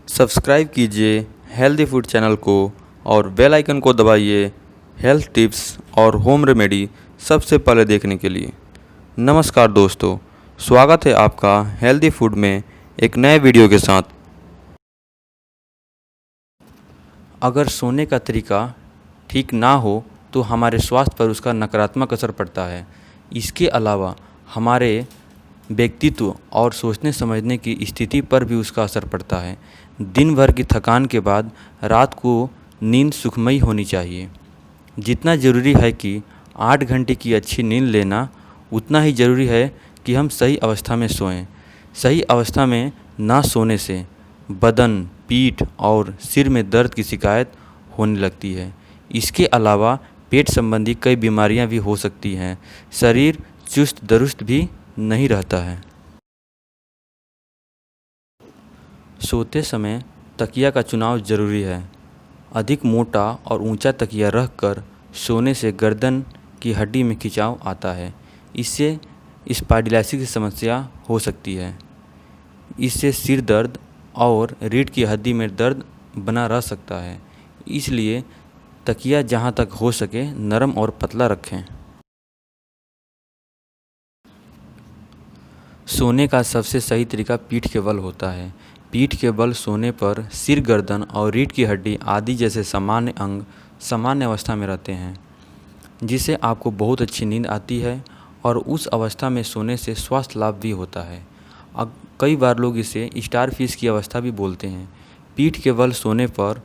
Subscribe कीजिए healthy food channel को और बेल आइकन को दबाइए हेल्थ टिप्स और होम रेमेडी सबसे पहले देखने के लिए। नमस्कार दोस्तों, स्वागत है आपका हेल्दी फूड में एक नए वीडियो के साथ। अगर सोने का तरीका ठीक ना हो तो हमारे स्वास्थ्य पर उसका नकारात्मक असर पड़ता है। इसके अलावा हमारे व्यक्तित्व और सोचने समझने की स्थिति पर भी उसका असर पड़ता है। दिन भर की थकान के बाद रात को नींद सुखमयी होनी चाहिए। जितना ज़रूरी है कि 8 घंटे की अच्छी नींद लेना, उतना ही ज़रूरी है कि हम सही अवस्था में सोएं। सही अवस्था में ना सोने से बदन, पीठ और सिर में दर्द की शिकायत होने लगती है। इसके अलावा पेट संबंधी कई बीमारियां भी हो सकती हैं। शरीर चुस्त दुरुस्त भी नहीं रहता है। सोते समय तकिया का चुनाव ज़रूरी है। अधिक मोटा और ऊंचा तकिया रखकर सोने से गर्दन की हड्डी में खिंचाव आता है। इससे स्पाइंडिलाइटिस की समस्या हो सकती है। इससे सिर दर्द और रीढ़ की हड्डी में दर्द बना रह सकता है। इसलिए तकिया जहां तक हो सके नरम और पतला रखें। सोने का सबसे सही तरीका पीठ के बल होता है। पीठ के बल सोने पर सिर, गर्दन और रीढ़ की हड्डी आदि जैसे सामान्य अंग सामान्य अवस्था में रहते हैं, जिससे आपको बहुत अच्छी नींद आती है और उस अवस्था में सोने से स्वास्थ्य लाभ भी होता है। अब कई बार लोग इसे स्टार फिश की अवस्था भी बोलते हैं। पीठ के बल सोने पर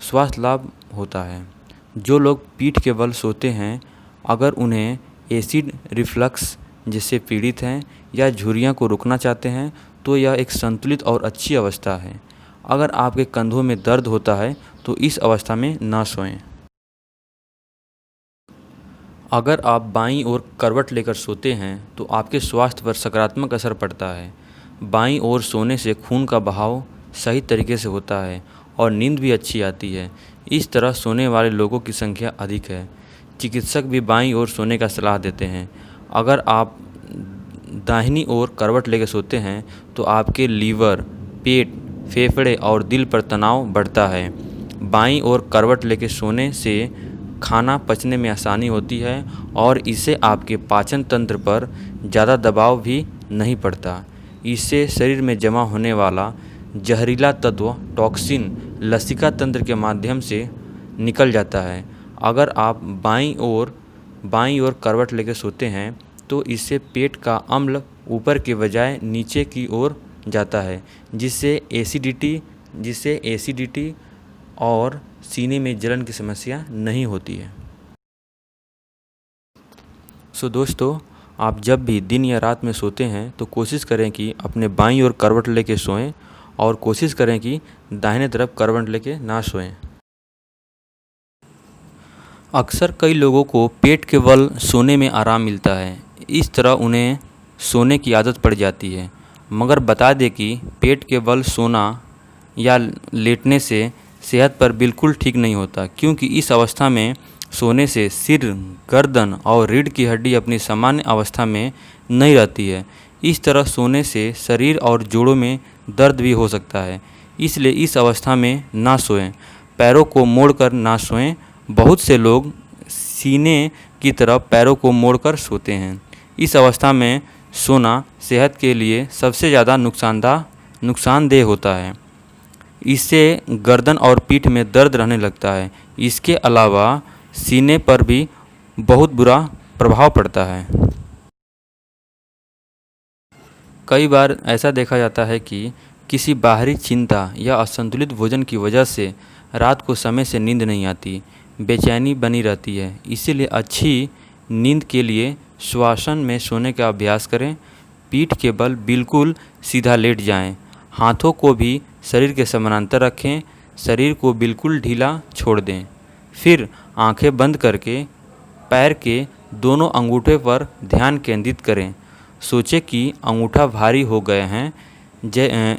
स्वास्थ्य लाभ होता है। जो लोग पीठ के बल सोते हैं, अगर उन्हें एसिड रिफ्लक्स जिससे पीड़ित हैं या झुर्रियाँ को रोकना चाहते हैं तो यह एक संतुलित और अच्छी अवस्था है। अगर आपके कंधों में दर्द होता है तो इस अवस्था में ना सोएं। अगर आप बाईं ओर करवट लेकर सोते हैं तो आपके स्वास्थ्य पर सकारात्मक असर पड़ता है। बाईं ओर सोने से खून का बहाव सही तरीके से होता है और नींद भी अच्छी आती है। इस तरह सोने वाले लोगों की संख्या अधिक है। चिकित्सक भी बाईं ओर सोने का सलाह देते हैं। अगर आप दाहिनी ओर करवट लेकर सोते हैं तो आपके लीवर, पेट, फेफड़े और दिल पर तनाव बढ़ता है। बाईं ओर करवट लेकर सोने से खाना पचने में आसानी होती है और इससे आपके पाचन तंत्र पर ज़्यादा दबाव भी नहीं पड़ता। इससे शरीर में जमा होने वाला जहरीला तत्व टॉक्सिन लसिका तंत्र के माध्यम से निकल जाता है। अगर आप बाईं ओर करवट लेकर सोते हैं तो इससे पेट का अम्ल ऊपर के बजाय नीचे की ओर जाता है, जिससे एसिडिटी और सीने में जलन की समस्या नहीं होती है। दोस्तों, आप जब भी दिन या रात में सोते हैं तो कोशिश करें कि अपने बाईं ओर करवट लेके सोएं और कोशिश करें कि दाहिने तरफ करवट लेके ना सोएं। अक्सर कई लोगों को पेट के बल सोने में आराम मिलता है। इस तरह उन्हें सोने की आदत पड़ जाती है। मगर बता दें कि पेट के बल सोना या लेटने से सेहत पर बिल्कुल ठीक नहीं होता, क्योंकि इस अवस्था में सोने से सिर, गर्दन और रीढ़ की हड्डी अपनी सामान्य अवस्था में नहीं रहती है। इस तरह सोने से शरीर और जोड़ों में दर्द भी हो सकता है। इसलिए इस अवस्था में ना सोएं। पैरों को मोड़कर ना सोएं। बहुत से लोग सीने की तरफ पैरों को मोड़कर सोते हैं। इस अवस्था में सोना सेहत के लिए सबसे ज़्यादा नुकसानदेह होता है। इससे गर्दन और पीठ में दर्द रहने लगता है। इसके अलावा सीने पर भी बहुत बुरा प्रभाव पड़ता है। कई बार ऐसा देखा जाता है कि किसी बाहरी चिंता या असंतुलित भोजन की वजह से रात को समय से नींद नहीं आती, बेचैनी बनी रहती है। इसीलिए अच्छी नींद के लिए श्वासन में सोने का अभ्यास करें। पीठ के बल बिल्कुल सीधा लेट जाएं। हाथों को भी शरीर के समानांतर रखें। शरीर को बिल्कुल ढीला छोड़ दें। फिर आंखें बंद करके पैर के दोनों अंगूठे पर ध्यान केंद्रित करें। सोचें कि अंगूठा भारी हो गए हैं,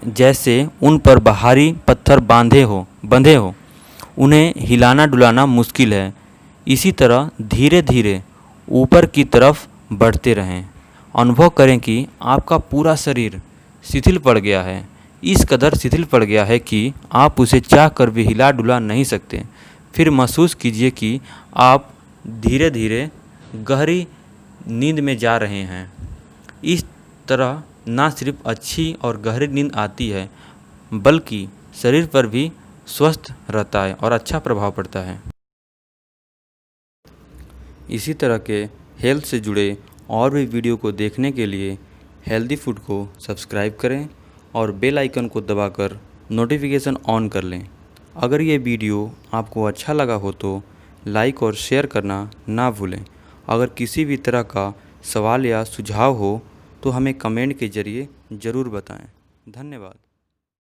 जैसे उन पर भारी पत्थर बंधे हो। उन्हें हिलाना डुलाना मुश्किल है। इसी तरह धीरे धीरे ऊपर की तरफ बढ़ते रहें। अनुभव करें कि आपका पूरा शरीर शिथिल पड़ गया है। इस कदर शिथिल पड़ गया है कि आप उसे चाह कर भी हिला डुला नहीं सकते। फिर महसूस कीजिए कि आप धीरे धीरे गहरी नींद में जा रहे हैं। इस तरह न सिर्फ अच्छी और गहरी नींद आती है, बल्कि शरीर पर भी स्वस्थ रहता है और अच्छा प्रभाव पड़ता है। इसी तरह के हेल्थ से जुड़े और भी वीडियो को देखने के लिए हेल्दी फूड को सब्सक्राइब करें और बेल आइकन को दबाकर नोटिफिकेशन ऑन कर लें। अगर ये वीडियो आपको अच्छा लगा हो तो लाइक और शेयर करना ना भूलें। अगर किसी भी तरह का सवाल या सुझाव हो तो हमें कमेंट के ज़रिए ज़रूर बताएं। धन्यवाद।